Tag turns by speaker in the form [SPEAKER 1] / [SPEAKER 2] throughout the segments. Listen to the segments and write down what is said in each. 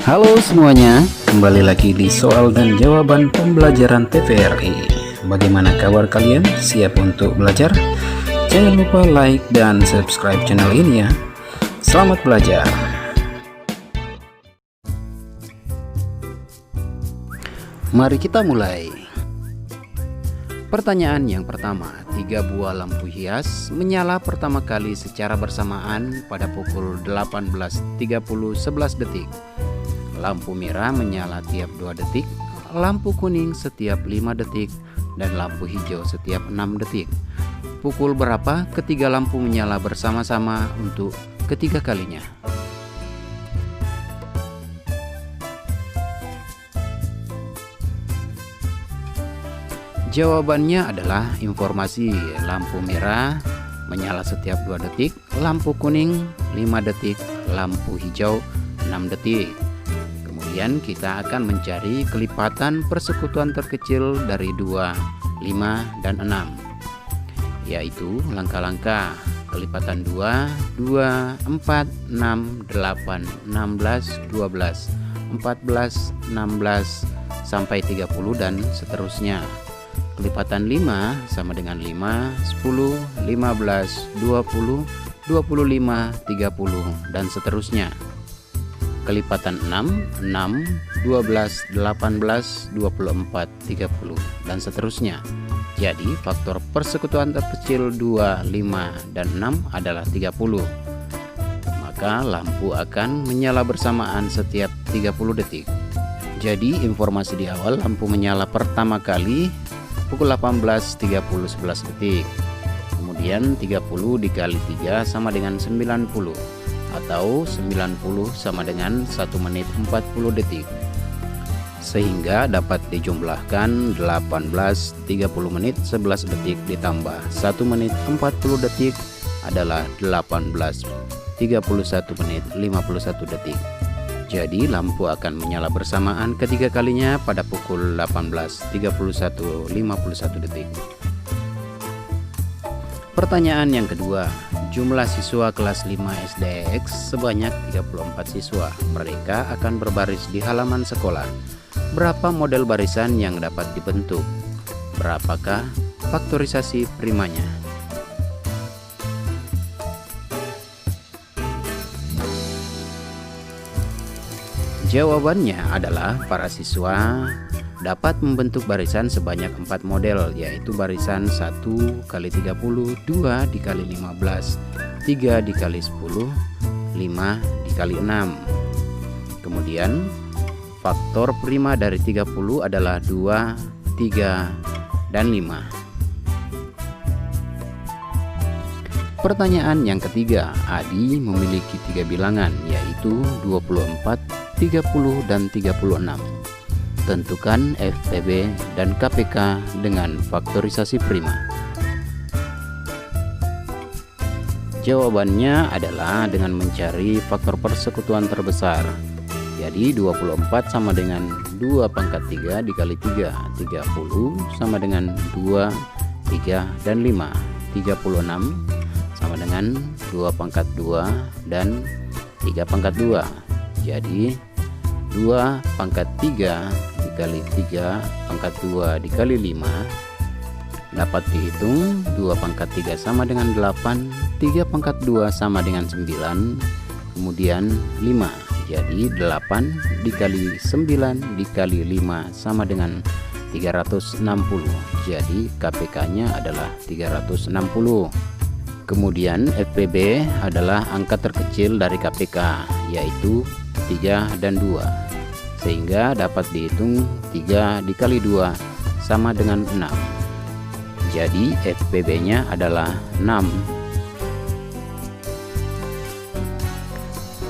[SPEAKER 1] Halo semuanya, kembali lagi di soal dan jawaban pembelajaran TVRI. Bagaimana kabar kalian? Siap untuk belajar? Jangan lupa like dan subscribe channel ini ya. Selamat belajar. Mari kita mulai. Pertanyaan yang pertama, 3 buah lampu hias menyala pertama kali secara bersamaan pada pukul 18.30 11 detik. Lampu merah menyala tiap 2 detik, lampu kuning setiap 5 detik, dan lampu hijau setiap 6 detik. Pukul berapa ketiga lampu menyala bersama-sama untuk ketiga kalinya? Jawabannya adalah informasi lampu merah menyala setiap 2 detik, lampu kuning 5 detik, lampu hijau 6 detik. Kemudian kita akan mencari kelipatan persekutuan terkecil dari 2, 5, dan 6. Yaitu langkah-langkah kelipatan 2, 4, 6, 8, 16, 12, 14, 16, sampai 30 dan seterusnya. Kelipatan 5 sama dengan 5, 10, 15, 20, 25, 30, dan seterusnya. Kelipatan 6, 6, 12, 18, 24, 30, dan seterusnya. Jadi faktor persekutuan terkecil 2, 5, dan 6 adalah 30. Maka lampu akan menyala bersamaan setiap 30 detik. Jadi informasi di awal, lampu menyala pertama kali pukul 18.30 11 detik. Kemudian 30 dikali 3 sama dengan 90, atau 90 sama dengan 1 menit 40 detik. Sehingga dapat dijumlahkan 18 30 menit 11 detik ditambah 1 menit 40 detik adalah 18 31 menit 51 detik. Jadi lampu akan menyala bersamaan ketiga kalinya pada pukul 18.31 51 detik. Pertanyaan yang kedua, jumlah siswa kelas 5 SDX sebanyak 34 siswa. Mereka akan berbaris di halaman sekolah. Berapa model barisan yang dapat dibentuk? Berapakah faktorisasi primanya? Jawabannya adalah para siswa dapat membentuk barisan sebanyak 4 model, yaitu barisan 1 kali 30, 2 dikali 15, 3 dikali 10, 5 dikali 6. Kemudian faktor prima dari 30 adalah 2, 3, dan 5. Pertanyaan yang ketiga, Adi memiliki 3 bilangan, yaitu 24, 30, dan 36. Tentukan FPB dan KPK dengan faktorisasi prima. Jawabannya adalah dengan mencari faktor persekutuan terbesar. Jadi 24 sama dengan 2 pangkat 3 dikali 3, 30 sama dengan 2, 3, dan 5, 36 sama dengan 2 pangkat 2 dan 3 pangkat 2. Jadi 2 pangkat 3 dikali 3 pangkat 2 dikali 5 dapat dihitung. 2 pangkat 3 sama dengan 8, 3 pangkat 2 sama dengan 9, kemudian 5. Jadi 8 dikali 9 dikali 5 sama dengan 360. Jadi KPK nya adalah 360. Kemudian FPB adalah angka terkecil dari KPK, yaitu 3 dan 2, sehingga dapat dihitung 3 dikali 2 sama dengan 6. Jadi FPB nya adalah 6.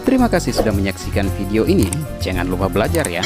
[SPEAKER 1] Terima kasih sudah menyaksikan video ini. Jangan lupa belajar ya.